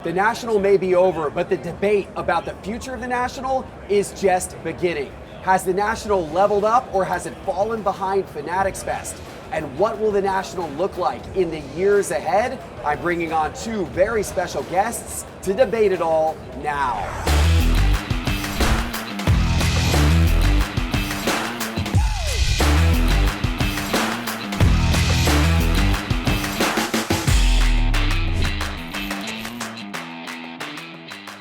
The National may be over, but the debate about the future of the National is just beginning. Has the National leveled up or has it fallen behind Fanatics Fest? And what will the National look like in the years ahead? I'm bringing on two very special guests to debate it all now.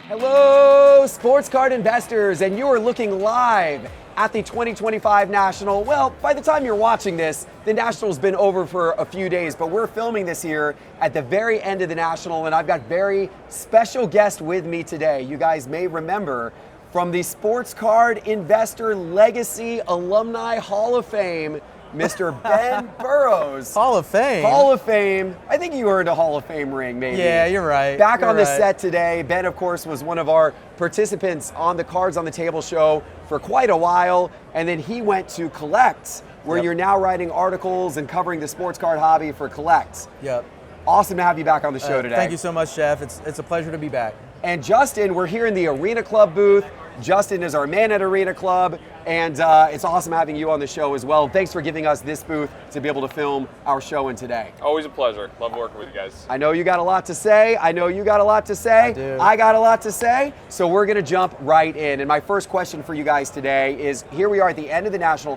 Hello, sports card investors, and you are looking live at the 2025 National. Well, by the time you're watching this, the National's been over for a few days, but we're filming this here at the very end of the National, and I've got very special guest with me today. You guys may remember from the Sports Card Investor Legacy Alumni Hall of Fame, Mr. Ben Burrows. Hall of Fame? Hall of Fame. I think you earned a Hall of Fame ring, maybe. Yeah, you're right. Back on the set today. Ben, of course, was one of our participants on the Cards on the Table show for quite a while, and then he went to Collect, where you're now writing articles and covering the sports card hobby for Collect. Yep. Awesome to have you back on the show today. Thank you so much, Jeff. It's a pleasure to be back. And Justin, we're here in the Arena Club booth. Justin is our man at Arena Club, and it's awesome having you on the show as well. Thanks for giving us this booth to be able to film our show in today. Always a pleasure. Love working with you guys. I know you got a lot to say. I know you got a lot to say. I do. I got a lot to say. So we're going to jump right in. And my first question for you guys today is, here we are at the end of the National.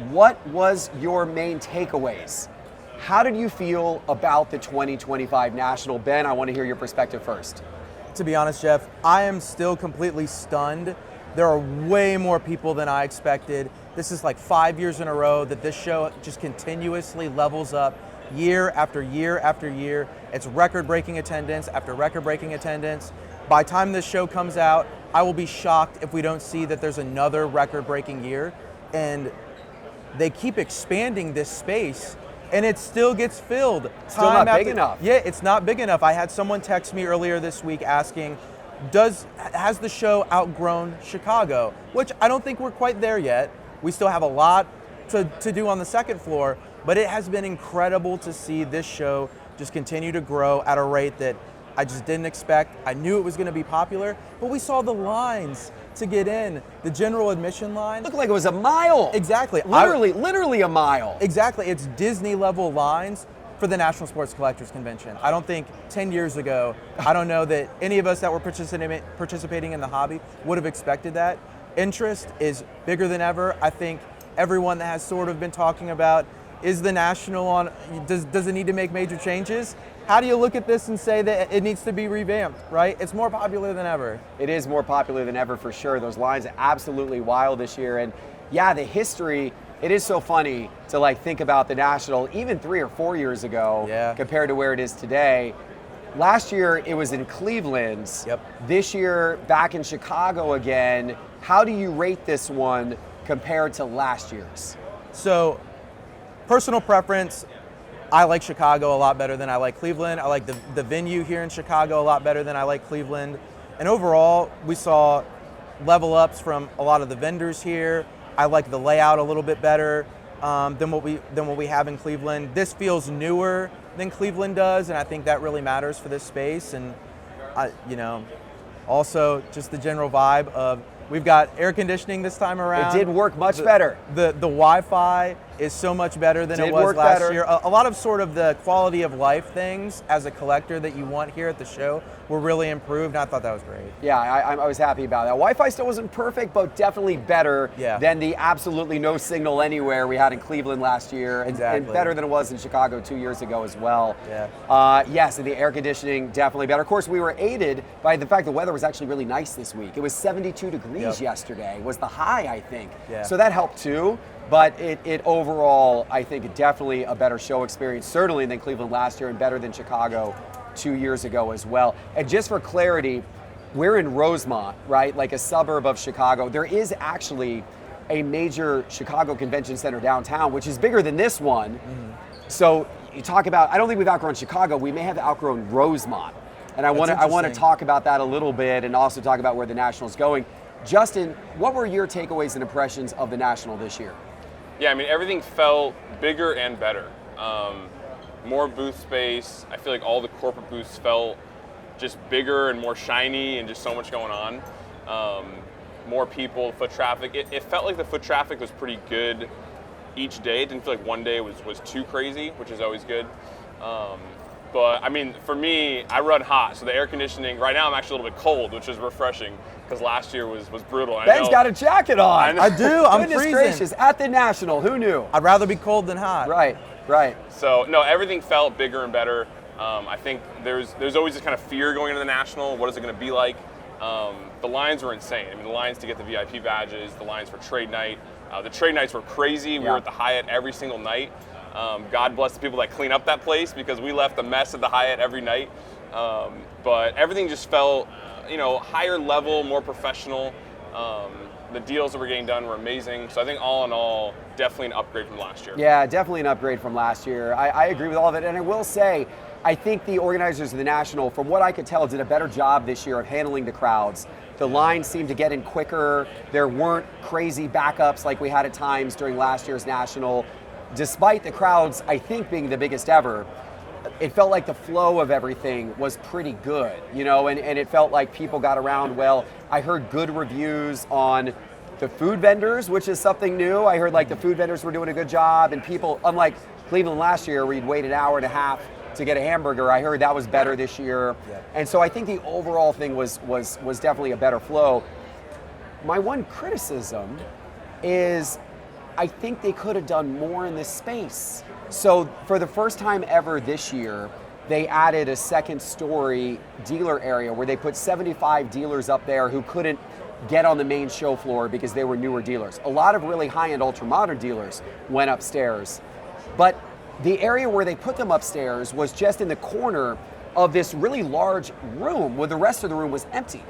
What was your main takeaways? How did you feel about the 2025 National? Ben, I want to hear your perspective first. To be honest, Jeff, I am still completely stunned. There are way more people than I expected. This is like 5 years in a row that this show just continuously levels up year after year after year. It's record-breaking attendance after record-breaking attendance. By the time this show comes out, I will be shocked if we don't see that there's another record-breaking year. And they keep expanding this space, and it still gets filled. Still not big enough. Yeah, it's not big enough. I had someone text me earlier this week asking, has the show outgrown Chicago? Which I don't think we're quite there yet. We still have a lot to do on the second floor, but it has been incredible to see this show just continue to grow at a rate that I just didn't expect. I knew it was going to be popular, but we saw the lines to get in. The general admission line Looked like it was a mile. Exactly. Literally a mile. Exactly. It's Disney level lines for the National Sports Collectors Convention. I don't think 10 years ago, I don't know that any of us that were participating in the hobby would have expected that. Interest is bigger than ever. I think everyone that has sort of been talking about, is the National on, does it need to make major changes? How do you look at this and say that it needs to be revamped, right? It's more popular than ever. It is more popular than ever for sure. Those lines are absolutely wild this year. And yeah, the history, it is so funny to like think about the National even 3 or 4 years ago compared to where it is today. Last year it was in Cleveland. Yep. This year back in Chicago again. How do you rate this one compared to last year's? So, personal preference, I like Chicago a lot better than I like Cleveland. I like the venue here in Chicago a lot better than I like Cleveland. And overall, we saw level ups from a lot of the vendors here. I like the layout a little bit better than what we have in Cleveland. This feels newer than Cleveland does, and I think that really matters for this space. And also just the general vibe of, we've got air conditioning this time around. It did work much better. The Wi-Fi is so much better than it was last year. A lot of sort of the quality of life things as a collector that you want here at the show were really improved, and I thought that was great. Yeah, I was happy about that. Wi-Fi still wasn't perfect, but definitely better than the absolutely no signal anywhere we had in Cleveland last year, and better than it was in Chicago 2 years ago as well. Yeah. Yes, and the air conditioning definitely better. Of course, we were aided by the fact the weather was actually really nice this week. It was 72 degrees yesterday, was the high, I think. Yeah. So that helped too. But it overall, I think, definitely a better show experience, certainly than Cleveland last year, and better than Chicago 2 years ago as well. And just for clarity, we're in Rosemont, right? Like a suburb of Chicago. There is actually a major Chicago convention center downtown, which is bigger than this one. Mm-hmm. So you talk about, I don't think we've outgrown Chicago. We may have outgrown Rosemont. And I want to talk about that a little bit, and also talk about where the National's going. Justin, what were your takeaways and impressions of the National this year? Yeah, I mean, everything felt bigger and better. More booth space. I feel like all the corporate booths felt just bigger and more shiny and just so much going on. More people, foot traffic. It felt like the foot traffic was pretty good each day. It didn't feel like one day was too crazy, which is always good. But I mean, for me, I run hot, so the air conditioning, right now I'm actually a little bit cold, which is refreshing, because last year was brutal. Ben's got a jacket on. I do, I'm Goodness freezing. gracious, at the National, who knew? I'd rather be cold than hot. Right, right. So, no, everything felt bigger and better. I think there's always this kind of fear going into the National. What is it going to be like? The lines were insane. I mean, the lines to get the VIP badges, the lines for trade night. The trade nights were crazy. We were at the Hyatt every single night. God bless the people that clean up that place, because we left a mess at the Hyatt every night. But everything just felt, higher level, more professional. The deals that were getting done were amazing. So I think all in all, definitely an upgrade from last year. Yeah, definitely an upgrade from last year. I agree with all of it. And I will say, I think the organizers of the National, from what I could tell, did a better job this year of handling the crowds. The lines seemed to get in quicker. There weren't crazy backups like we had at times during last year's National. Despite the crowds, I think, being the biggest ever, it felt like the flow of everything was pretty good, and it felt like people got around well. I heard good reviews on the food vendors, which is something new. I heard the food vendors were doing a good job, and people, unlike Cleveland last year where you'd wait an hour and a half to get a hamburger, I heard that was better this year. Yeah. And so I think the overall thing was definitely a better flow. My one criticism is I think they could have done more in this space. So for the first time ever this year, they added a second story dealer area where they put 75 dealers up there who couldn't get on the main show floor because they were newer dealers. A lot of really high-end ultra-modern dealers went upstairs. But the area where they put them upstairs was just in the corner of this really large room where the rest of the room was empty.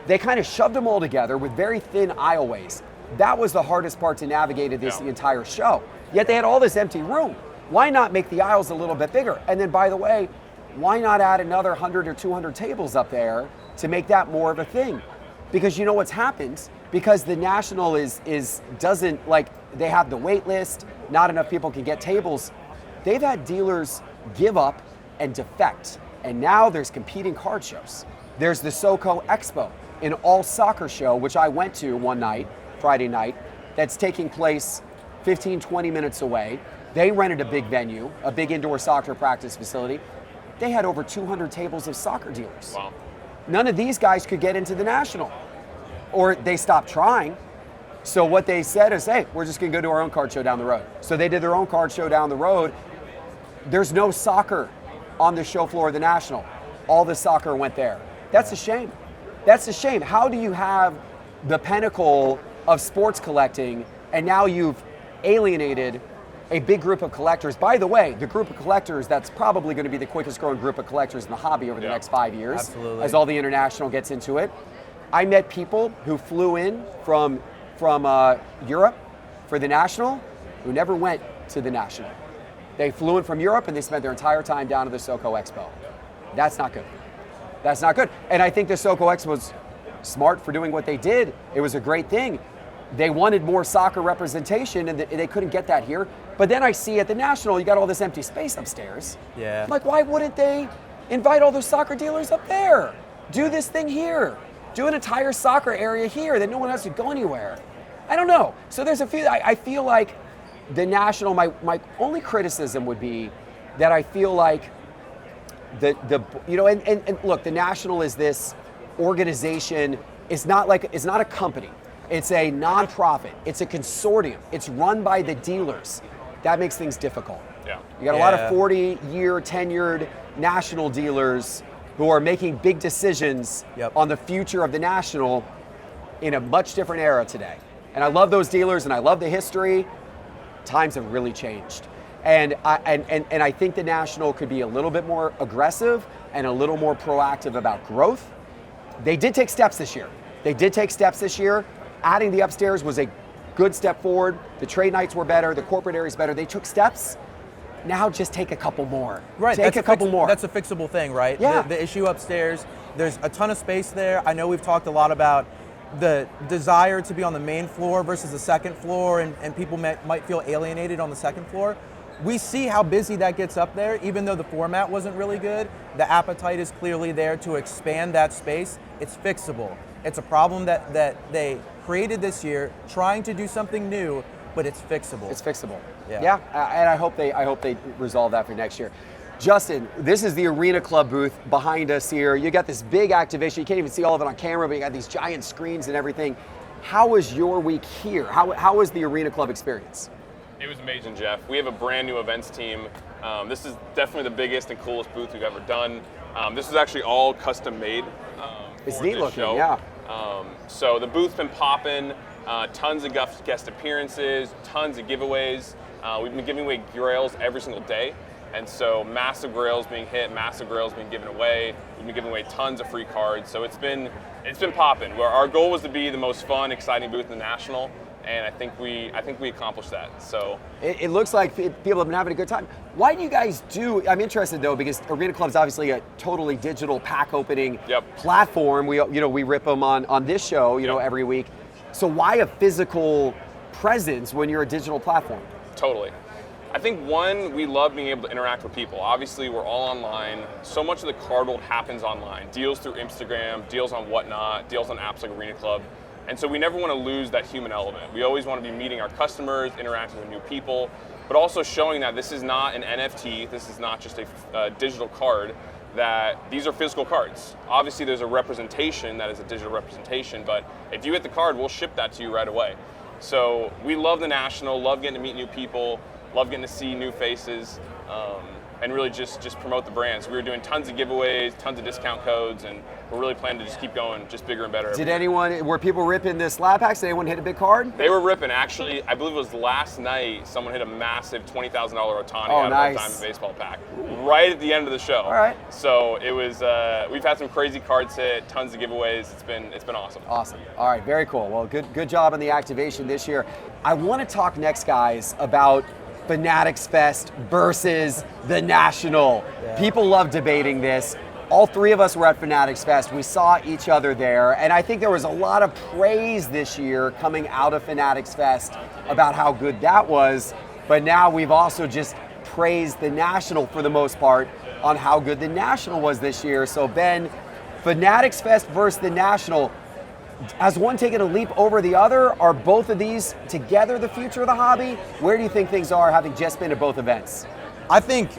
They kind of shoved them all together with very thin aisleways. That was the hardest part to navigate the entire show. Yet they had all this empty room. Why not make the aisles a little bit bigger? And then, by the way, why not add another 100 or 200 tables up there to make that more of a thing? Because you know what's happened? Because the National doesn't, they have the wait list, not enough people can get tables. They've had dealers give up and defect. And now there's competing card shows. There's the SoCo Expo, an all-soccer show, which I went to one night, Friday night, that's taking place 15, 20 minutes away. They rented a big venue, a big indoor soccer practice facility. They had over 200 tables of soccer dealers. Wow. None of these guys could get into the National, or they stopped trying. So what they said is, hey, we're just gonna go do our own card show down the road. So they did their own card show down the road. There's no soccer on the show floor of the National. All the soccer went there. That's a shame. That's a shame. How do you have the pinnacle of sports collecting, and now you've alienated a big group of collectors? By the way, the group of collectors that's probably going to be the quickest growing group of collectors in the hobby over the next 5 years. Absolutely. As all the international gets into it. I met people who flew in from Europe for the National who never went to the National. They flew in from Europe and they spent their entire time down at the SoCo Expo. That's not good. That's not good. And I think the SoCo Expo was smart for doing what they did. It was a great thing. They wanted more soccer representation and they couldn't get that here. But then I see at the National, you got all this empty space upstairs. Yeah. I'm like, why wouldn't they invite all those soccer dealers up there? Do this thing here. Do an entire soccer area here that no one has to go anywhere. I don't know. So there's a few, I feel like the National, my only criticism would be that I feel like and look, the National is this organization. It's not a company. It's a nonprofit. It's a consortium. It's run by the dealers. That makes things difficult. Yeah. You got a lot of 40-year tenured National dealers who are making big decisions on the future of the National in a much different era today. And I love those dealers and I love the history. Times have really changed. And I think the National could be a little bit more aggressive and a little more proactive about growth. They did take steps this year. Adding the upstairs was a good step forward. The trade nights were better. The corporate area's better. They took steps. Now just take a couple more. Right. Take a couple more. That's a fixable thing, right? Yeah. The issue upstairs, there's a ton of space there. I know we've talked a lot about the desire to be on the main floor versus the second floor, and people might feel alienated on the second floor. we see how busy that gets up there, even though the format wasn't really good. The appetite is clearly there to expand that space. It's fixable. It's a problem that they created this year, trying to do something new, but it's fixable. It's fixable. Yeah. And I hope they resolve that for next year. Justin, this is the Arena Club booth behind us here. You got this big activation. You can't even see all of it on camera, but you got these giant screens and everything. How was your week here? How was the Arena Club experience? It was amazing, Jeff. We have a brand new events team. This is definitely the biggest and coolest booth we've ever done. This is actually all custom made. It's for neat this looking, show. yeah. So the booth's been popping, tons of guest appearances, tons of giveaways. We've been giving away grails every single day. And so massive grails being hit, massive grails being given away. We've been giving away tons of free cards. So it's been popping. Our goal was to be the most fun, exciting booth in the National. And I think we accomplished that. So it looks like people have been having a good time. Why do you guys do? I'm interested though, because Arena Club's obviously a totally digital pack opening platform. We rip them on this show every week. So why a physical presence when you're a digital platform? Totally. I think one, we love being able to interact with people. Obviously, we're all online. So much of the card world happens online. Deals through Instagram, deals on Whatnot, deals on apps like Arena Club. And so we never want to lose that human element. We always want to be meeting our customers, interacting with new people, but also showing that this is not an NFT, this is not just a digital card, that these are physical cards. Obviously there's a representation that is a digital representation, but if you hit the card, we'll ship that to you right away. So we love the National, love getting to meet new people, love getting to see new faces, and really just promote the brand. So we were doing tons of giveaways, tons of discount codes, and we're really planning to just keep going, just bigger and better. Were people ripping the slab packs? Did anyone hit a big card? They were ripping. Actually, I believe it was last night, someone hit a massive $20,000 Ohtani out of our Diamond Baseball pack, right at the end of the show. All right. So it was, we've had some crazy cards hit, tons of giveaways. It's been awesome. Awesome. All right, very cool. Well, good job on the activation this year. I want to talk next, guys, about Fanatics Fest versus the National. Yeah. People love debating this. All three of us were at Fanatics Fest. We saw each other there, and I think there was a lot of praise this year coming out of Fanatics Fest about how good that was, but now we've also just praised the National for the most part on how good the National was this year. So Ben, Fanatics Fest versus the National, has one taken a leap over the other? Are both of these together the future of the hobby? Where do you think things are having just been at both events? I think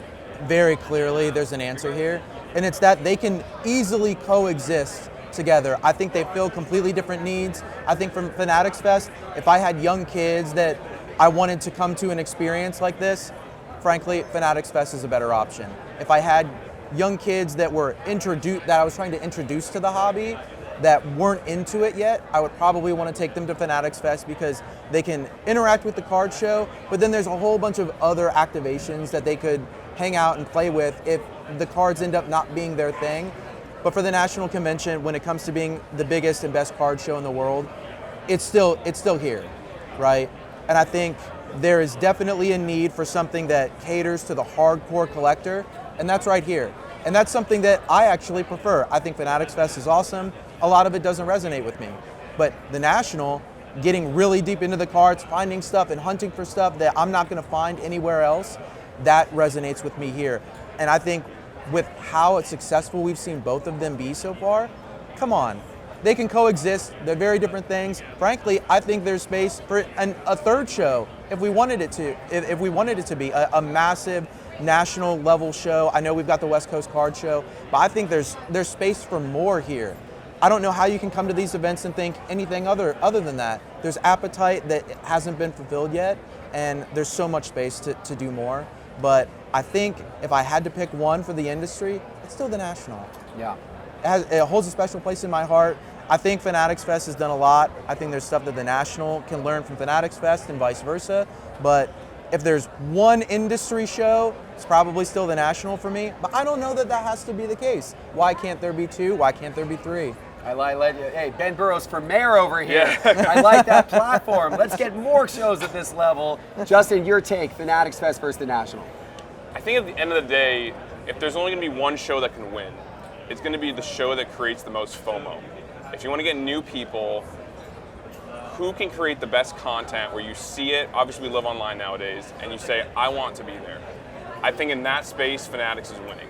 very clearly there's an answer here, and it's that they can easily coexist together. I think they fill completely different needs. I think from Fanatics Fest, if I had young kids that I wanted to come to an experience like this, frankly, Fanatics Fest is a better option. If I had young kids that I was trying to introduce to the hobby, that weren't into it yet, I would probably want to take them to Fanatics Fest because they can interact with the card show, but then there's a whole bunch of other activations that they could hang out and play with if the cards end up not being their thing. But for the National Convention, when it comes to being the biggest and best card show in the world, it's still here, right? And I think there is definitely a need for something that caters to the hardcore collector, and that's right here. And that's something that I actually prefer. I think Fanatics Fest is awesome. A lot of it doesn't resonate with me. But the National, getting really deep into the cards, finding stuff and hunting for stuff that I'm not going to find anywhere else, that resonates with me here. And I think with how successful we've seen both of them be so far, come on. They can coexist. They're very different things. Frankly, I think there's space for a third show if we wanted it to. If we wanted it to be a massive national level show. I know we've got the West Coast Card Show, but I think there's space for more here. I don't know how you can come to these events and think anything other than that. There's appetite that hasn't been fulfilled yet, and there's so much space to do more. But I think if I had to pick one for the industry, it's still the National. Yeah. It holds a special place in my heart. I think Fanatics Fest has done a lot. I think there's stuff that the National can learn from Fanatics Fest and vice versa. But if there's one industry show, it's probably still the National for me. But I don't know that has to be the case. Why can't there be two? Why can't there be three? Hey, Ben Burrows for mayor over here. Yeah. I like that platform. Let's get more shows at this level. Justin, your take, Fanatics Fest versus the National. I think at the end of the day, if there's only going to be one show that can win, it's going to be the show that creates the most FOMO. If you want to get new people, who can create the best content where you see it. Obviously, we live online nowadays, and you say, I want to be there. I think in that space, Fanatics is winning.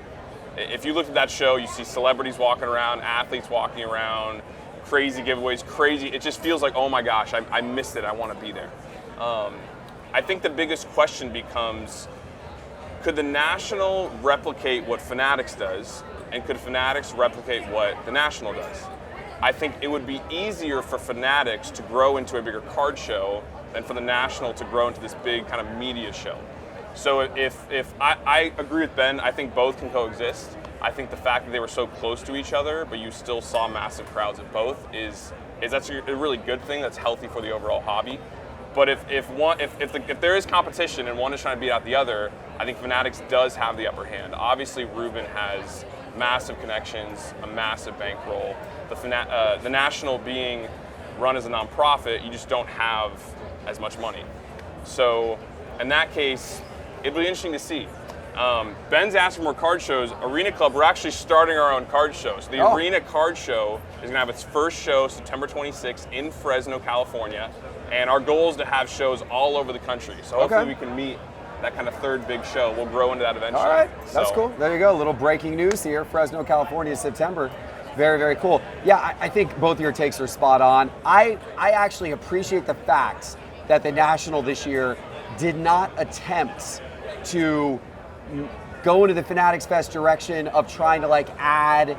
If you look at that show, you see celebrities walking around, athletes walking around, crazy giveaways, crazy. It just feels like, oh my gosh, I missed it. I want to be there. I think the biggest question becomes, could the National replicate what Fanatics does, and could Fanatics replicate what the National does? I think it would be easier for Fanatics to grow into a bigger card show than for the National to grow into this big kind of media show. So if I agree with Ben, I think both can coexist. I think the fact that they were so close to each other, but you still saw massive crowds at both, is that's a really good thing. That's healthy for the overall hobby. But if there is competition and one is trying to beat out the other, I think Fanatics does have the upper hand. Obviously, Ruben has massive connections, a massive bankroll. The National being run as a nonprofit, you just don't have as much money. So in that case, it'll be interesting to see. Ben's asking for more card shows. Arena Club, we're actually starting our own card show. So the Arena Card Show is going to have its first show September 26th in Fresno, California. And our goal is to have shows all over the country. So hopefully we can meet that kind of third big show. We'll grow into that eventually. All right, that's cool. There you go. A little breaking news here. Fresno, California, September. Very, very cool. Yeah, I think both of your takes are spot on. I actually appreciate the fact that the National this year did not attempt to go into the Fanatics Fest direction of trying to like add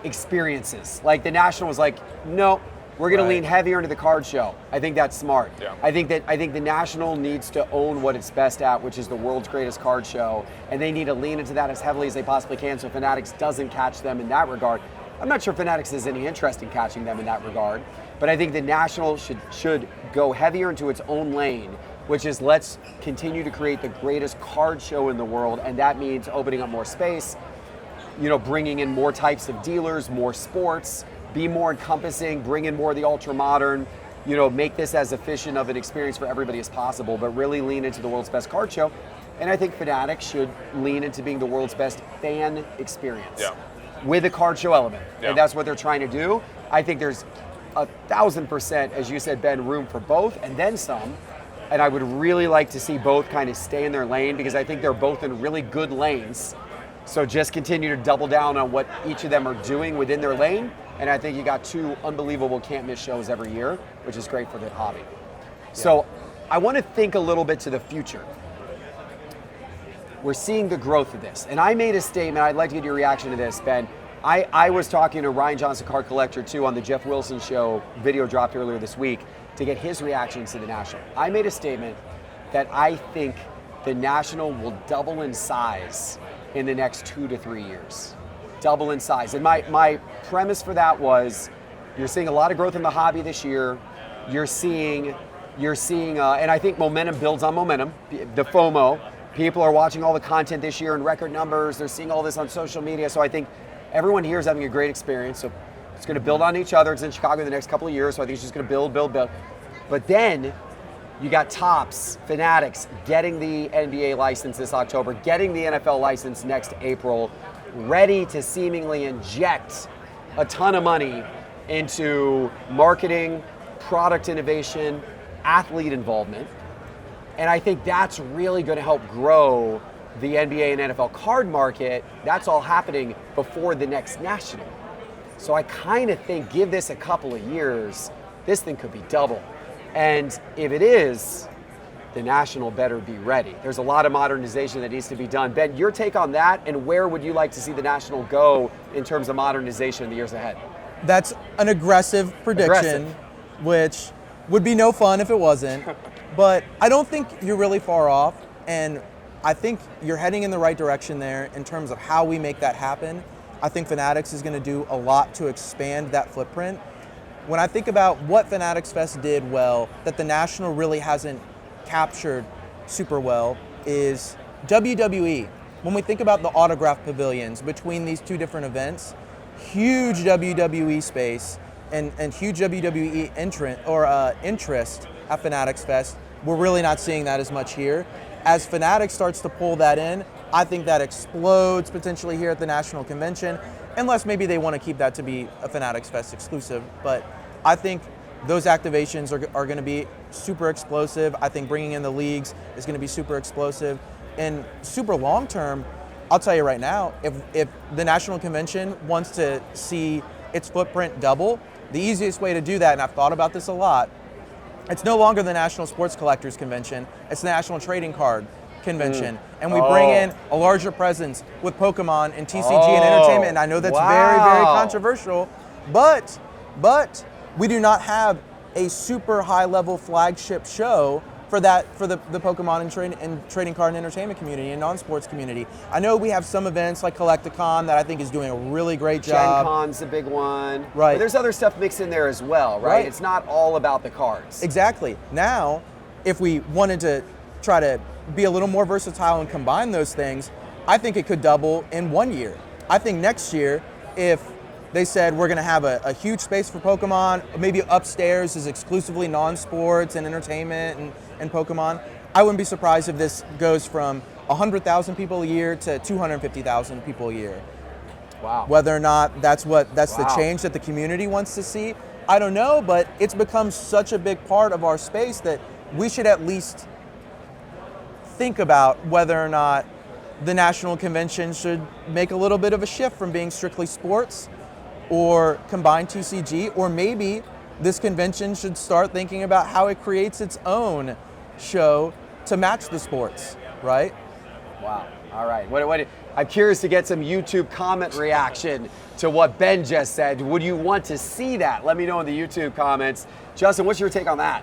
experiences. Like the National was like, no, we're going to lean heavier into the card show. I think that's smart. Yeah. I think the National needs to own what it's best at, which is the world's greatest card show, and they need to lean into that as heavily as they possibly can so Fanatics doesn't catch them in that regard. I'm not sure Fanatics has any interest in catching them in that regard, but I think the National should go heavier into its own lane, which is let's continue to create the greatest card show in the world, and that means opening up more space, bringing in more types of dealers, more sports, be more encompassing, bring in more of the ultra modern, make this as efficient of an experience for everybody as possible, but really lean into the world's best card show. And I think Fanatics should lean into being the world's best fan experience with a card show element. And that's what they're trying to do. I think there's 1,000%, as you said, Ben, room for both and then some. And I would really like to see both kind of stay in their lane because I think they're both in really good lanes. So just continue to double down on what each of them are doing within their lane. And I think you got two unbelievable can't miss shows every year, which is great for the hobby. Yeah. So I want to think a little bit to the future. We're seeing the growth of this. And I made a statement, I'd like to get your reaction to this, Ben. I was talking to Ryan Johnson, Card Collector, too, on the Jeff Wilson show, video dropped earlier this week, to get his reactions to the National. I made a statement that I think the National will double in size in the next 2 to 3 years. Double in size. And my premise for that was, you're seeing a lot of growth in the hobby this year. You're seeing, and I think momentum builds on momentum, the FOMO. People are watching all the content this year in record numbers. They're seeing all this on social media. So I think everyone here is having a great experience. So it's going to build on each other. It's in Chicago in the next couple of years. So I think it's just going to build. But then you got Topps, Fanatics getting the NBA license this October, getting the NFL license next April, ready to seemingly inject a ton of money into marketing, product innovation, athlete involvement. And I think that's really going to help grow the NBA and NFL card market. That's all happening before the next National. So I kind of think, give this a couple of years, this thing could be double. And if it is, the National better be ready. There's a lot of modernization that needs to be done. Ben, your take on that, and where would you like to see the National go in terms of modernization in the years ahead? That's an aggressive prediction, which would be no fun if it wasn't. But I don't think you're really far off, and I think you're heading in the right direction there in terms of how we make that happen. I think Fanatics is going to do a lot to expand that footprint. When I think about what Fanatics Fest did well, that the National really hasn't captured super well, is WWE. When we think about the autograph pavilions between these two different events, huge WWE space and huge WWE interest at Fanatics Fest. We're really not seeing that as much here. As Fanatics starts to pull that in, I think that explodes potentially here at the National Convention, unless maybe they want to keep that to be a Fanatics Fest exclusive. But I think those activations are going to be super explosive. I think bringing in the leagues is going to be super explosive. And super long term, I'll tell you right now, if the National Convention wants to see its footprint double, the easiest way to do that, and I've thought about this a lot, it's no longer the National Sports Collectors Convention, it's the National Trading Card Convention. And we bring in a larger presence with Pokemon and TCG and entertainment, and I know that's very, very controversial, but we do not have a super high level flagship show for the Pokemon and trading card and entertainment community and non-sports community. I know we have some events like Collecticon that I think is doing a really great job. Gen Con's a big one. Right. But there's other stuff mixed in there as well, right? It's not all about the cards. Exactly. Now, if we wanted to try to be a little more versatile and combine those things, I think it could double in 1 year. I think next year, if they said we're going to have a huge space for Pokemon, maybe upstairs is exclusively non-sports and entertainment and Pokemon, I wouldn't be surprised if this goes from 100,000 people a year to 250,000 people a year. Wow. Whether or not that's the change that the community wants to see, I don't know, but it's become such a big part of our space that we should at least think about whether or not the National Convention should make a little bit of a shift from being strictly sports or combine TCG, or maybe this convention should start thinking about how it creates its own show to match the sports, right? Wow. All right. What, I'm curious to get some YouTube comment reaction to what Ben just said. Would you want to see that? Let me know in the YouTube comments. Justin, what's your take on that?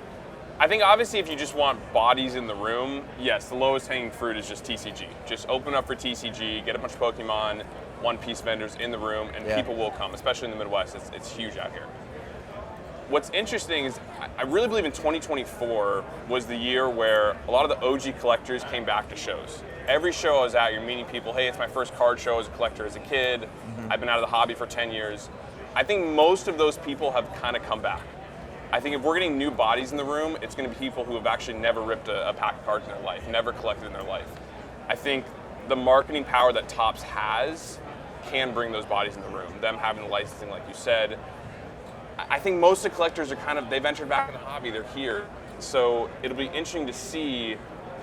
I think obviously if you just want bodies in the room, yes, the lowest hanging fruit is just TCG. Just open up for TCG, get a bunch of Pokemon, one-piece vendors in the room, and people will come, especially in the Midwest. It's huge out here. What's interesting is I really believe in 2024 was the year where a lot of the OG collectors came back to shows. Every show I was at, you're meeting people, hey, it's my first card show as a collector as a kid. I've been out of the hobby for 10 years. I think most of those people have kind of come back. I think if we're getting new bodies in the room, it's going to be people who have actually never ripped a pack of cards in their life, never collected in their life. I think the marketing power that Topps has can bring those bodies in the room. Them having the licensing, like you said. I think most of the collectors are they ventured back in the hobby, they're here. So it'll be interesting to see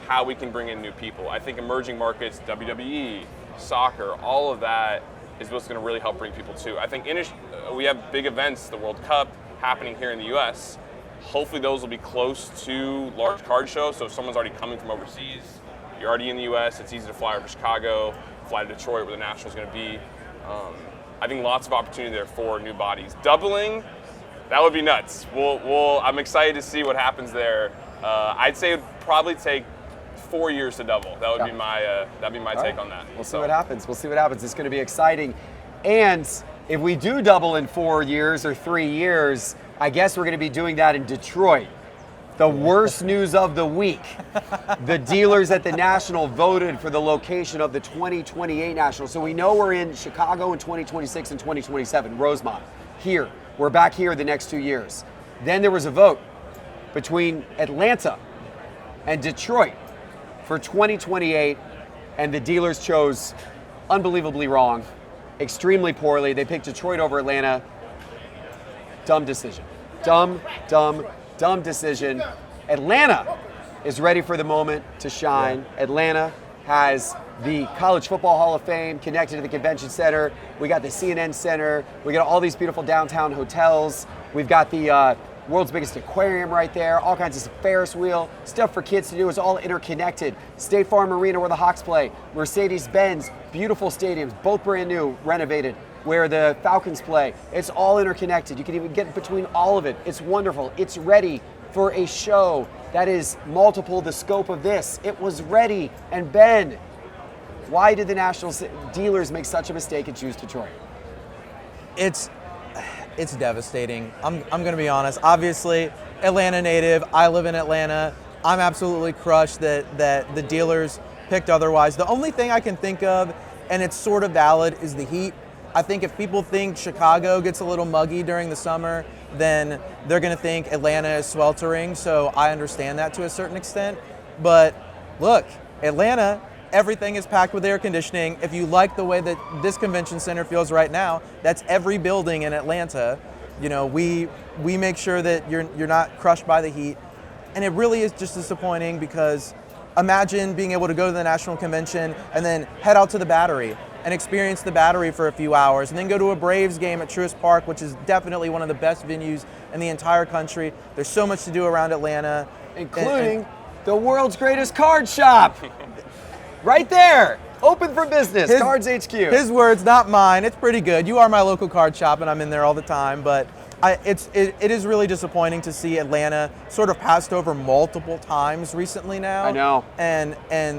how we can bring in new people. I think emerging markets, WWE, soccer, all of that is what's going to really help bring people too. I think we have big events, the World Cup happening here in the US. Hopefully those will be close to large card shows. So if someone's already coming from overseas, you're already in the US, it's easy to fly over to Chicago, fly to Detroit where the National's going to be. I think lots of opportunity there for new bodies. Doubling, that would be nuts. I'm excited to see what happens there. I'd say it would probably take 4 years to double. That would be my take on that. We'll see what happens. We'll see what happens. It's going to be exciting. And if we do double in 4 years or 3 years, I guess we're going to be doing that in Detroit. The worst news of the week. The dealers at the National voted for the location of the 2028 National. So we know we're in Chicago in 2026 and 2027, Rosemont. Here. We're back here the next 2 years. Then there was a vote between Atlanta and Detroit for 2028, and the dealers chose unbelievably wrong, extremely poorly. They picked Detroit over Atlanta. Dumb decision. Dumb decision. Atlanta is ready for the moment to shine. Atlanta has the College Football Hall of Fame connected to the Convention Center. We got the CNN Center. We got all these beautiful downtown hotels. We've got the world's biggest aquarium right there, all kinds of Ferris wheel, stuff for kids to do. It's all interconnected. State Farm Arena where the Hawks play. Mercedes-Benz, beautiful stadiums, both brand new, renovated, where the Falcons play. It's all interconnected. You can even get between all of it. It's wonderful. It's ready for a show that is multiple the scope of this. It was ready. And Ben, why did the National dealers make such a mistake and choose Detroit? It's devastating. I'm going to be honest. Obviously, Atlanta native. I live in Atlanta. I'm absolutely crushed that the dealers picked otherwise. The only thing I can think of, and it's sort of valid, is the heat. I think if people think Chicago gets a little muggy during the summer, then they're going to think Atlanta is sweltering. So I understand that to a certain extent. But look, Atlanta, everything is packed with air conditioning. If you like the way that this convention center feels right now, that's every building in Atlanta. You know, we make sure that you're not crushed by the heat. And it really is just disappointing because imagine being able to go to the national convention and then head out to the Battery and experience the Battery for a few hours and then go to a Braves game at Truist Park, which is definitely one of the best venues in the entire country. There's so much to do around Atlanta. Including the world's greatest card shop. Right there. Open for business. Cards HQ. His words, not mine. It's pretty good. You are my local card shop and I'm in there all the time, but it is really disappointing to see Atlanta sort of passed over multiple times recently now. I know. And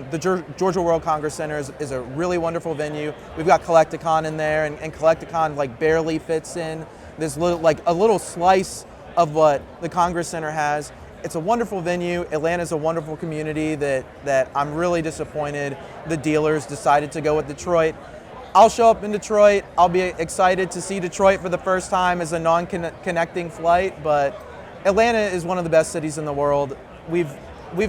the Georgia World Congress Center is a really wonderful venue. We've got Collecticon in there, and Collecticon like barely fits in this a little slice of what the Congress Center has. It's a wonderful venue. Atlanta's a wonderful community that I'm really disappointed the dealers decided to go with Detroit. I'll show up in Detroit. I'll be excited to see Detroit for the first time as a non-connecting flight, but Atlanta is one of the best cities in the world. We've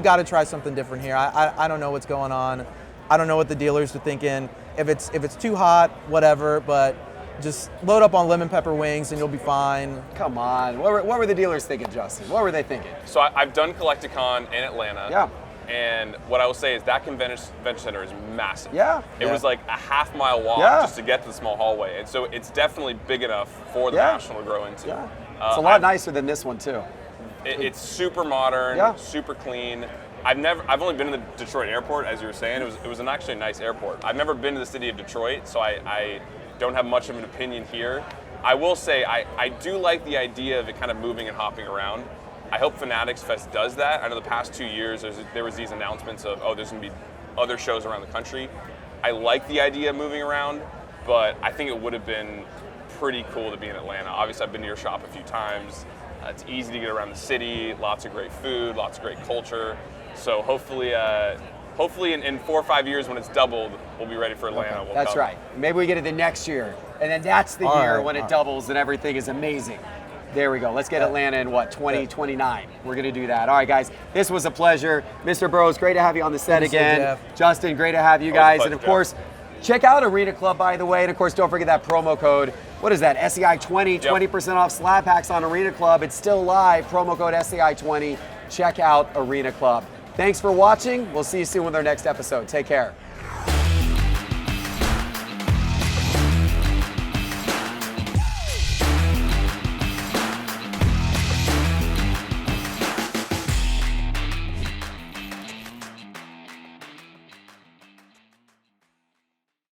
got to try something different here. I don't know what's going on. I don't know what the dealers are thinking. If it's too hot, whatever, but just load up on lemon pepper wings and you'll be fine. Come on. What were the dealers thinking, Justin? What were they thinking? So I've done Collecticon in Atlanta. Yeah. And what I will say is that convention center is massive. Yeah. It was like a half-mile walk just to get to the small hallway. And so it's definitely big enough for the National to grow into. Yeah. It's a lot nicer than this one, too. It's super modern, super clean. I've only been in the Detroit airport, as you were saying. It was actually a nice airport. I've never been to the city of Detroit, so I don't have much of an opinion here. I will say I do like the idea of it kind of moving and hopping around. I hope Fanatics Fest does that. I know the past 2 years there was these announcements of, there's going to be other shows around the country. I like the idea of moving around, but I think it would have been pretty cool to be in Atlanta. Obviously, I've been to your shop a few times. It's easy to get around the city, lots of great food, lots of great culture. So hopefully in 4 or 5 years when it's doubled, we'll be ready for Atlanta. Okay. That's right. Maybe we get it the next year, and then that's the year when it doubles and everything is amazing. There we go. Let's get Atlanta in 2029. We're going to do that. All right, guys. This was a pleasure. Mr. Burrows, great to have you on the set again. Jeff. Justin, great to have you guys. And of course, check out Arena Club, by the way. And of course, don't forget that promo code. What is that? SEI20, 20% off slab packs on Arena Club. It's still live. Promo code SEI20. Check out Arena Club. Thanks for watching. We'll see you soon with our next episode. Take care.